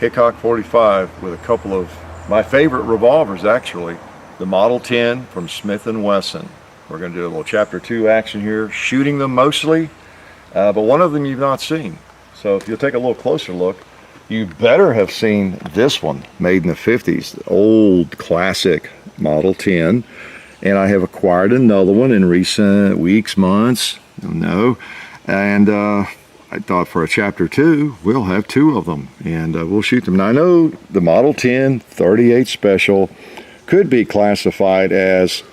Hickok 45 with a couple of my favorite revolvers, actually. The Model 10 from Smith & Wesson. We're going to do a little Chapter 2 action here, shooting them mostly, but one of them you've not seen. So if you'll take a little closer look, you better have seen this one, made in the 50s, the old classic Model 10. And I have acquired another one in recent weeks, months, no. And I thought for a Chapter 2, we'll have two of them, and we'll shoot them. Now, I know the Model 10 38 Special could be classified as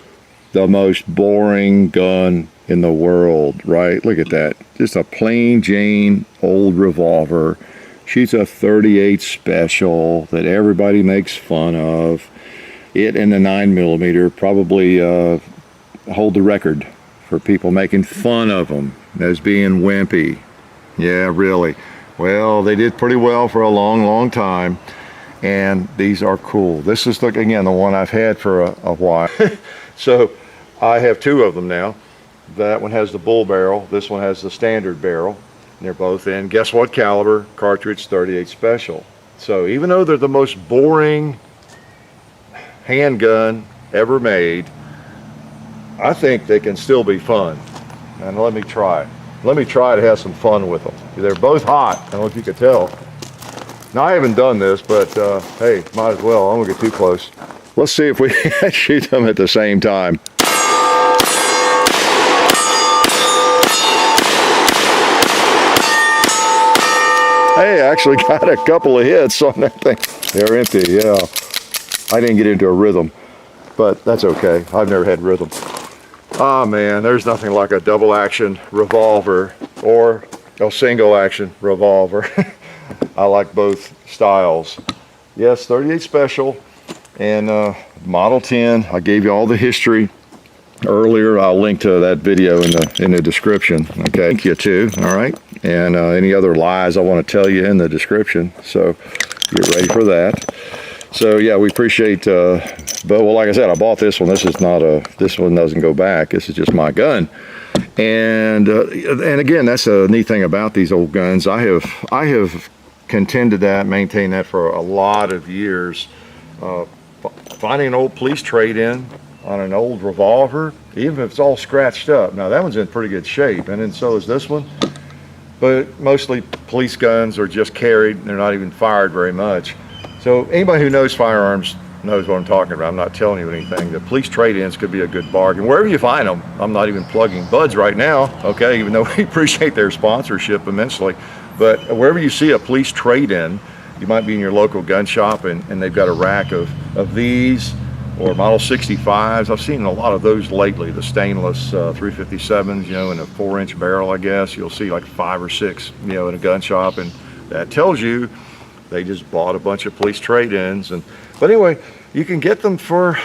the most boring gun in the world, right? Look at that. Just a plain Jane old revolver. Shoots a 38 Special that everybody makes fun of. It and the 9mm probably hold the record for people making fun of them as being wimpy. Yeah, really. Well, they did pretty well for a long time, and these are cool. This is, again, the one I've had for a while. So I have two of them now. That one has the bull barrel. This one has the standard barrel. And they're both in, guess what caliber? Cartridge 38 Special. So even though they're the most boring handgun ever made, I think they can still be fun. And let me try it. Let me try to have some fun with them. They're both hot. I don't know if you could tell. Now, I haven't done this, but hey, might as well. I'm gonna get too close. Let's see if we can shoot them at the same time. Hey, I actually got a couple of hits on that thing. They're empty, yeah. I didn't get into a rhythm, but that's okay. I've never had rhythm. Ah, man, there's nothing like a double action revolver or a single action revolver. I like both styles. Yes, 38 Special and Model 10. I gave you all the history earlier. I'll link to that video in the description. Okay, thank you too. All right, and any other lies I want to tell you in the description. So get ready for that. So yeah, we appreciate. But well, like I said, I bought this one. This is not a. This one doesn't go back. This is just my gun. And again, that's a neat thing about these old guns. I have contended that, maintained that for a lot of years. Finding an old police trade-in on an old revolver, even if it's all scratched up. Now that one's in pretty good shape, and then so is this one. But mostly police guns are just carried. They're not even fired very much. So anybody who knows firearms knows what I'm talking about. I'm not telling you anything. The police trade-ins could be a good bargain. Wherever you find them, I'm not even plugging Buds right now, okay, even though we appreciate their sponsorship immensely. But wherever you see a police trade-in, you might be in your local gun shop and they've got a rack of these or Model 65s. I've seen a lot of those lately, the stainless 357s, you know, in a 4-inch barrel, I guess. You'll see like 5 or 6, you know, in a gun shop, and that tells you they just bought a bunch of police trade-ins. But anyway, you can get them for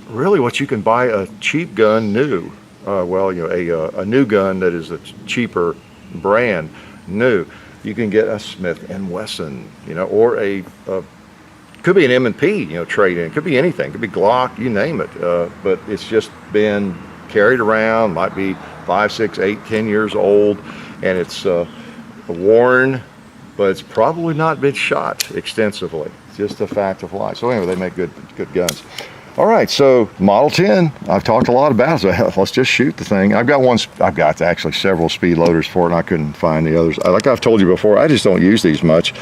really what you can buy a cheap gun new. Well, you know, a new gun that is a cheaper brand new. You can get a Smith & Wesson, you know, or could be an M&P, you know, trade-in. Could be anything. Could be Glock, you name it. But it's just been carried around. Might be 5, 6, 8, 10 years old, and it's worn, but it's probably not been shot extensively. It's just a fact of life. So anyway, they make good guns. All right, so Model 10, I've talked a lot about, so let's just shoot the thing. I've got actually several speed loaders for it, and I couldn't find the others. Like I've told you before, I just don't use these much.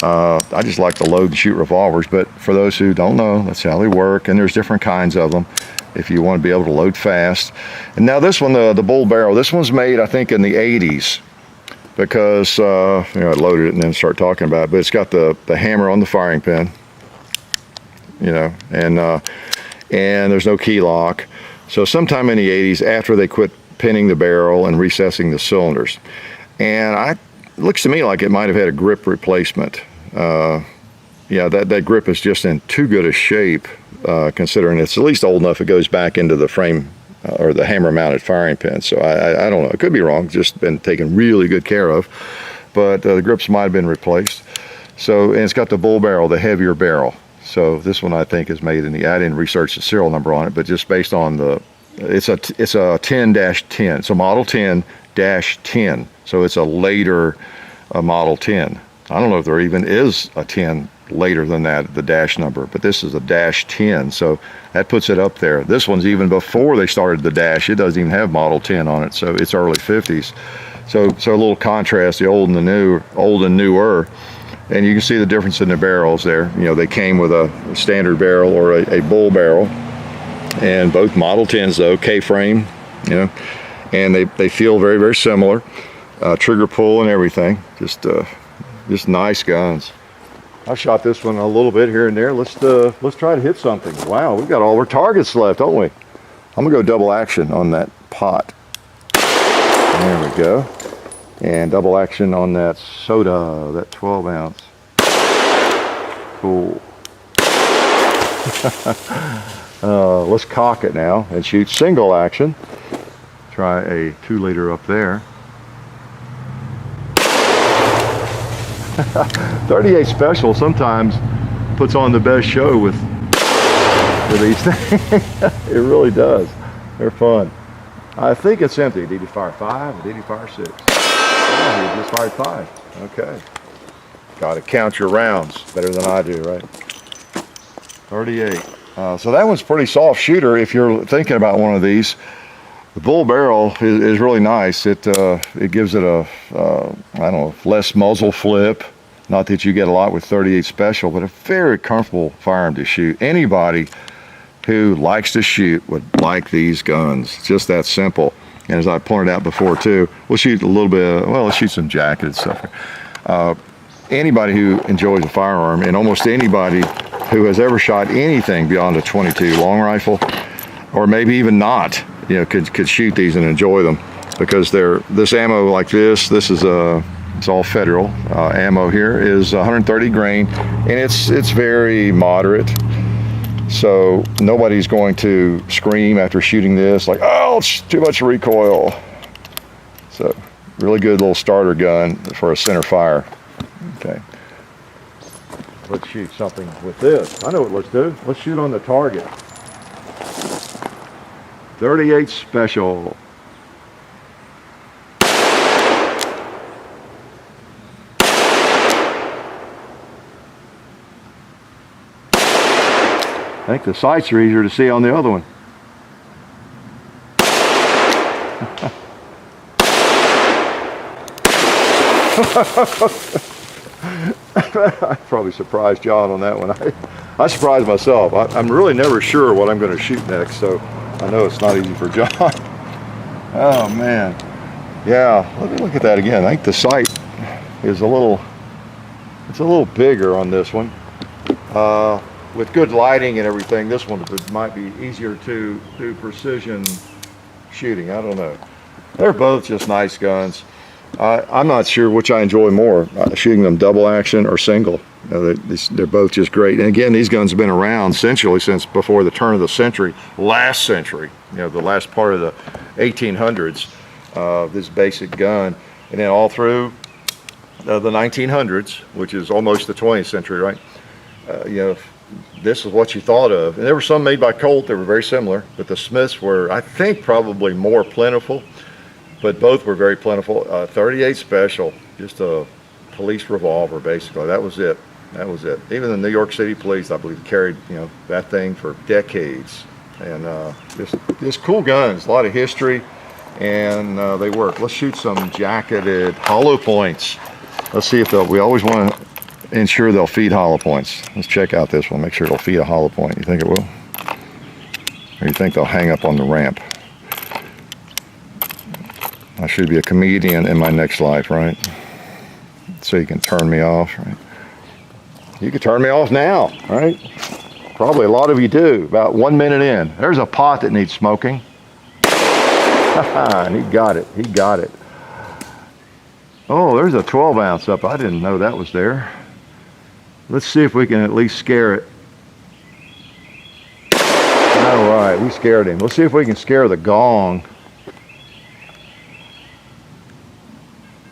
I just like to load and shoot revolvers, but for those who don't know, that's how they work, and there's different kinds of them if you want to be able to load fast. And now this one, the bull barrel, this one's made, I think, in the 80s, because, you know, I loaded it and then start talking about it, but it's got the hammer on the firing pin, you know, and there's no key lock. So sometime in the 80s, after they quit pinning the barrel and recessing the cylinders, and it looks to me like it might have had a grip replacement. Yeah, that grip is just in too good a shape, considering it's at least old enough it goes back into the frame or the hammer mounted firing pin. So I don't know, it could be wrong, just been taken really good care of, but the grips might have been replaced. So, and it's got the bull barrel, the heavier barrel. So this one I think is made in I didn't research the serial number on it, but just based on it's a 10-10, so Model 10-10. So it's a later Model 10. I don't know if there even is a 10 later than that, the dash number, but this is a dash 10, so that puts it up there. This one's even before they started the dash. It doesn't even have model 10 on it, so it's early 50s. So a little contrast, the old and the new, old and newer. And you can see the difference in the barrels there. You know, they came with a standard barrel or a bull barrel, and both Model 10s though, K-frame, you know, and they feel very, very similar. Trigger pull and everything, just nice guns. I shot this one a little bit here and there. Let's try to hit something. Wow, we've got all our targets left, don't we? I'm gonna go double action on that pot. There we go. And double action on that soda, that 12 ounce. Cool. Let's cock it now and shoot single action. Try a 2 liter up there. 38 Special sometimes puts on the best show with these things. It really does. They're fun. I think it's empty. Did he fire 5 or did he fire 6? Oh, he just fired 5. Okay. Got to count your rounds better than I do, right? 38. So that one's pretty soft shooter if you're thinking about one of these. The bull barrel is really nice. It gives it a, I don't know, less muzzle flip. Not that you get a lot with 38 Special, but a very comfortable firearm to shoot. Anybody who likes to shoot would like these guns. It's just that simple. And as I pointed out before too, we'll shoot a little bit, well, let's shoot some jacketed stuff. Anybody who enjoys a firearm, and almost anybody who has ever shot anything beyond a 22 long rifle, or maybe even not, you know, could shoot these and enjoy them, because this ammo like this is it's all federal ammo here, is 130 grain, and it's very moderate. So nobody's going to scream after shooting this like, oh, it's too much recoil. So really good little starter gun for a center fire. Okay. Let's shoot something with this. I know what let's do. Let's shoot on the target. 38 Special. I think the sights are easier to see on the other one. I probably surprised John on that one. I surprised myself. I'm really never sure what I'm going to shoot next, so I know it's not easy for John. Oh man. Yeah, let me look at that again. I think the sight is a little bigger on this one. With good lighting and everything, this one might be easier to do precision shooting. I don't know. They're both just nice guns. I'm not sure which I enjoy more, shooting them double action or single. They're both just great. And again, these guns have been around essentially since before the turn of the century, last century, you know, the last part of the 1800s, this basic gun. And then all through the 1900s, which is almost the 20th century, right? You know, this is what you thought of. And there were some made by Colt that were very similar, but the Smiths were, I think, probably more plentiful, but both were very plentiful. 38 Special, just a police revolver, basically. That was it. That was it. Even the New York City police, I believe, carried, you know, that thing for decades. And just cool guns, a lot of history, and they work. Let's shoot some jacketed hollow points. Let's see if we always want to ensure they'll feed hollow points. Let's check out this one, make sure it'll feed a hollow point. You think it will? Or you think they'll hang up on the ramp? I should be a comedian in my next life, right? So you can turn me off, right? You can turn me off now, right? Probably a lot of you do, about 1 minute in. There's a pot that needs smoking. And he got it, he got it. Oh, there's a 12 ounce up. I didn't know that was there. Let's see if we can at least scare it. All right, we scared him. Let's see if we can scare the gong.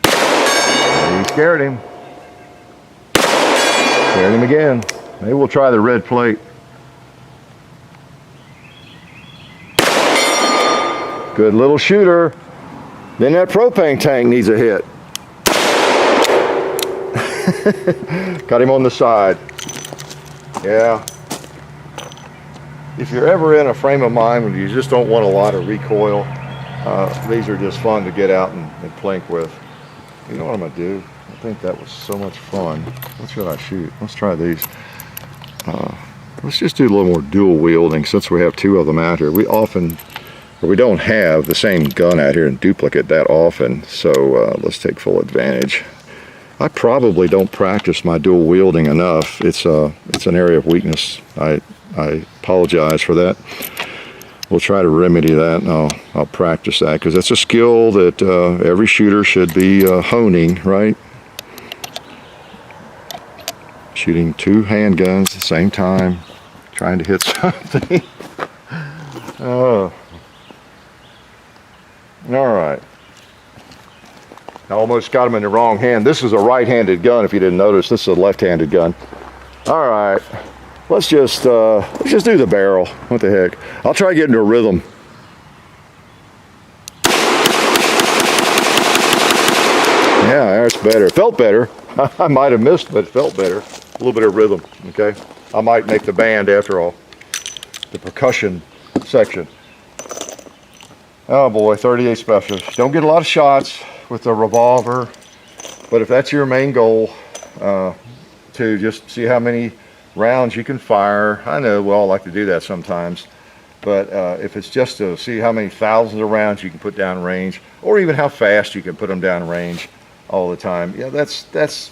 We scared him. Scared him again. Maybe we'll try the red plate. Good little shooter. Then that propane tank needs a hit. Got him on the side. Yeah. If you're ever in a frame of mind when you just don't want a lot of recoil, these are just fun to get out and plink with. You know what I'm gonna do? I think that was so much fun. What should I shoot? Let's try these. Let's just do a little more dual wielding since we have two of them out here. We don't have the same gun out here in duplicate that often, so let's take full advantage. I probably don't practice my dual wielding enough. It's an area of weakness. I apologize for that. We'll try to remedy that, and I'll practice that, because that's a skill that every shooter should be honing, right? Shooting two handguns at the same time, trying to hit something. All right. I almost got him in the wrong hand. This is a right-handed gun, if you didn't notice. This is a left-handed gun. All right. Let's just do the barrel. What the heck? I'll try getting to a rhythm. Yeah, that's better. It felt better. I might have missed, but it felt better. A little bit of rhythm, okay? I might make the band after all. The percussion section. Oh boy, 38 special. Don't get a lot of shots with the revolver, but if that's your main goal, to just see how many rounds you can fire. I know we all like to do that sometimes, but if it's just to see how many thousands of rounds you can put down range, or even how fast you can put them down range all the time, yeah, that's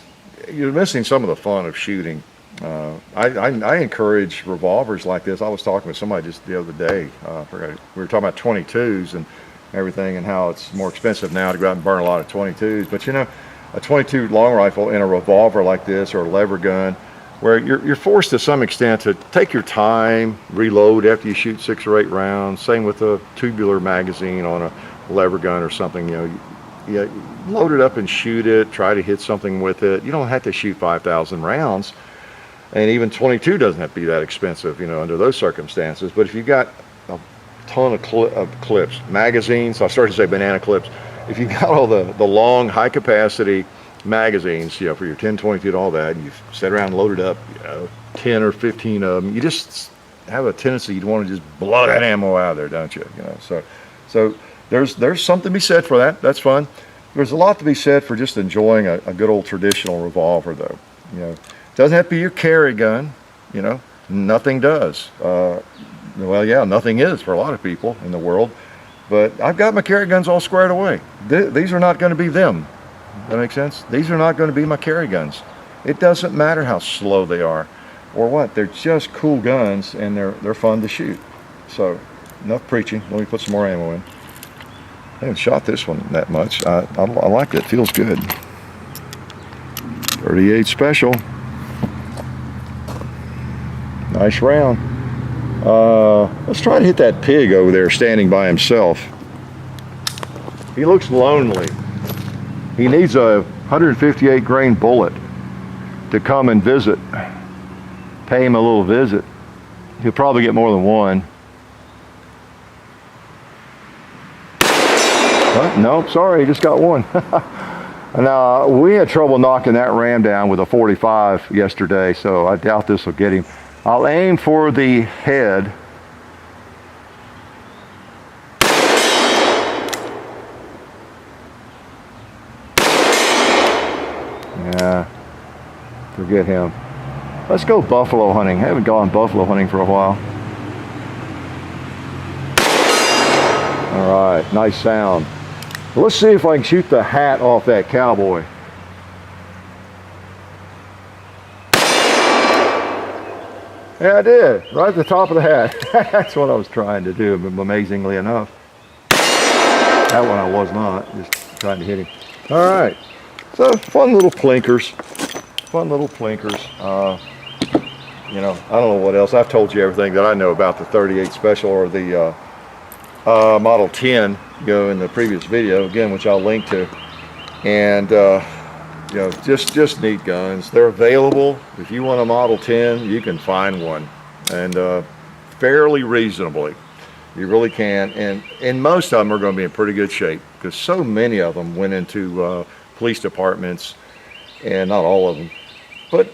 you're missing some of the fun of shooting. I encourage revolvers like this. I was talking with somebody just the other day. We were talking about 22s and everything, and how it's more expensive now to go out and burn a lot of 22s. But you know, a 22 long rifle in a revolver like this, or a lever gun, where you're forced to some extent to take your time, reload after you shoot 6 or 8 rounds. Same with a tubular magazine on a lever gun or something. You know, you load it up and shoot it, try to hit something with it. You don't have to shoot 5,000 rounds, and even 22 doesn't have to be that expensive, you know, under those circumstances. But if you got a ton of clips, magazines, I started to say banana clips. If you got all the long, high capacity magazines, you know, for your 10, 22 and all that, and you sit around and load it up, you know, 10 or 15 of them, you just have a tendency you'd want to just blow that ammo out of there, don't you? You know, so there's something to be said for that. That's fun. There's a lot to be said for just enjoying a good old traditional revolver, though. You know, it doesn't have to be your carry gun. You know, nothing does. Well, yeah, nothing is for a lot of people in the world. But I've got my carry guns all squared away. These are not going to be them. That makes sense? These are not going to be my carry guns. It doesn't matter how slow they are or what. They're just cool guns, and they're fun to shoot. So enough preaching. Let me put some more ammo in. I haven't shot this one that much. I like it. Feels good. 38 special. Nice round. Let's try to hit that pig over there standing by himself. He looks lonely. He needs a 158 grain bullet to come and visit. Pay him a little visit. He'll probably get more than one. Nope, sorry, he just got one. Now, we had trouble knocking that ram down with a 45 yesterday, so I doubt this will get him. I'll aim for the head. Yeah, forget him. Let's go buffalo hunting. I haven't gone buffalo hunting for a while. All right, nice sound. Let's see if I can shoot the hat off that cowboy. Yeah, I did. Right at the top of the hat. That's what I was trying to do, amazingly enough. That one I was not. Just trying to hit him. All right. So, fun little plinkers. Fun little plinkers. You know, I don't know what else. I've told you everything that I know about the 38 Special or the Model 10, you know, in the previous video, again, which I'll link to. And, you know, just neat guns. They're available. If you want a Model 10, you can find one, and fairly reasonably. You really can. And most of them are going to be in pretty good shape, because so many of them went into police departments and not all of them. But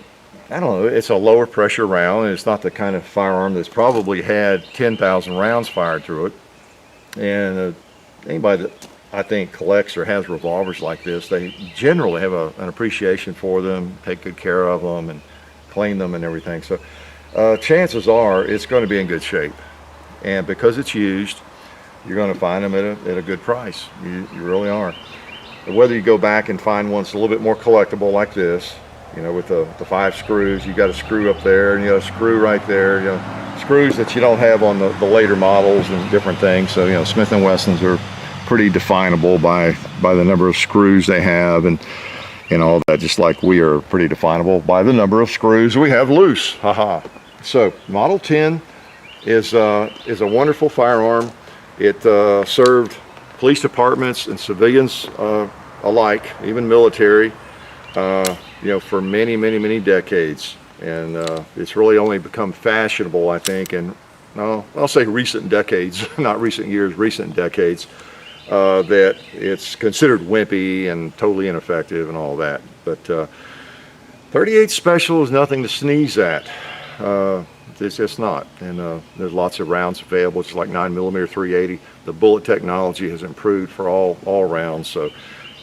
I don't know, it's a lower pressure round, and it's not the kind of firearm that's probably had 10,000 rounds fired through it. And anybody that I think collects or has revolvers like this, they generally have an appreciation for them, take good care of them, and clean them and everything. So chances are it's going to be in good shape. And because it's used, you're going to find them at a good price. You really are. Whether you go back and find one that's a little bit more collectible like this, you know, with the 5 screws, you got a screw up there, and you got a screw right there, you know, screws that you don't have on the later models and different things. So, you know, Smith & Wessons are pretty definable by the number of screws they have, and all that, just like we are pretty definable by the number of screws we have loose. Haha. So Model 10 is a wonderful firearm. It served police departments and civilians alike, even military, you know, for many decades. And it's really only become fashionable, I think, and no, I'll say recent decades, not recent years, recent decades, that it's considered wimpy and totally ineffective and all that. But 38 Special is nothing to sneeze at. It's just not. And there's lots of rounds available. It's like 9mm 380. The bullet technology has improved for all rounds, so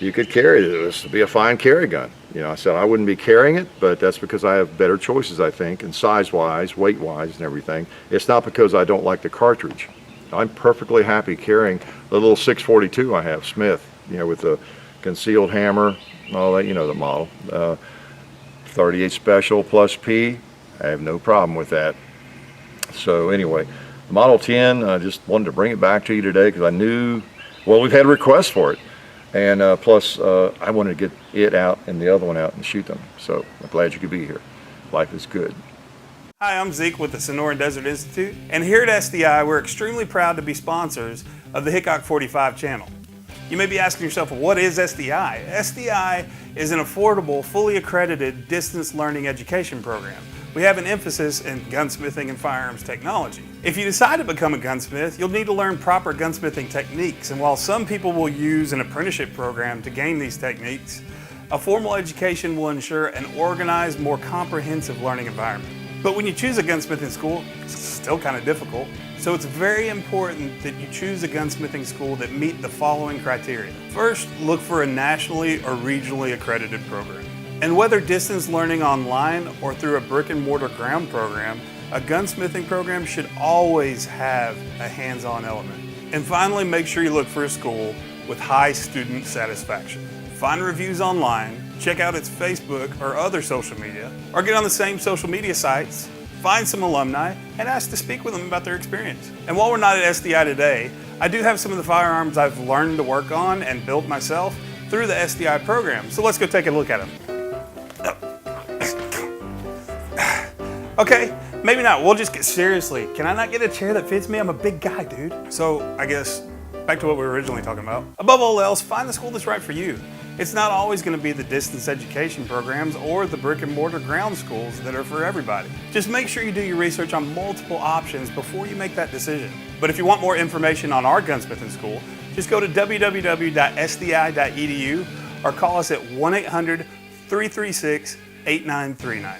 you could carry this to be a fine carry gun. You know, I said I wouldn't be carrying it, but that's because I have better choices, I think, and size-wise, weight-wise, and everything. It's not because I don't like the cartridge. I'm perfectly happy carrying the little 642 I have, Smith, you know, with the concealed hammer and all that, you know, the model. 38 Special plus P, I have no problem with that. So anyway, the Model 10, I just wanted to bring it back to you today because I knew, well, we've had requests for it. And plus, I wanted to get it out and the other one out and shoot them. So I'm glad you could be here. Life is good. Hi, I'm Zeke with the Sonoran Desert Institute, and here at SDI, we're extremely proud to be sponsors of the Hickok 45 channel. You may be asking yourself, well, what is SDI? SDI is an affordable, fully accredited distance learning education program. We have an emphasis in gunsmithing and firearms technology. If you decide to become a gunsmith, you'll need to learn proper gunsmithing techniques, and while some people will use an apprenticeship program to gain these techniques, a formal education will ensure an organized, more comprehensive learning environment. But when you choose a gunsmithing school, it's still kind of difficult. So it's very important that you choose a gunsmithing school that meet the following criteria. First, look for a nationally or regionally accredited program. And whether distance learning online or through a brick and mortar ground program, a gunsmithing program should always have a hands-on element. And finally, make sure you look for a school with high student satisfaction. Find reviews online, check out its Facebook or other social media, or get on the same social media sites, find some alumni, and ask to speak with them about their experience. And while we're not at SDI today, I do have some of the firearms I've learned to work on and built myself through the SDI program. So let's go take a look at them. Okay, maybe not. We'll just get seriously. Can I not get a chair that fits me? I'm a big guy, dude. So I guess back to what we were originally talking about. Above all else, find the school that's right for you. It's not always going to be the distance education programs or the brick and mortar ground schools that are for everybody. Just make sure you do your research on multiple options before you make that decision. But if you want more information on our gunsmithing school, just go to www.sdi.edu or call us at 1-800-336-8939.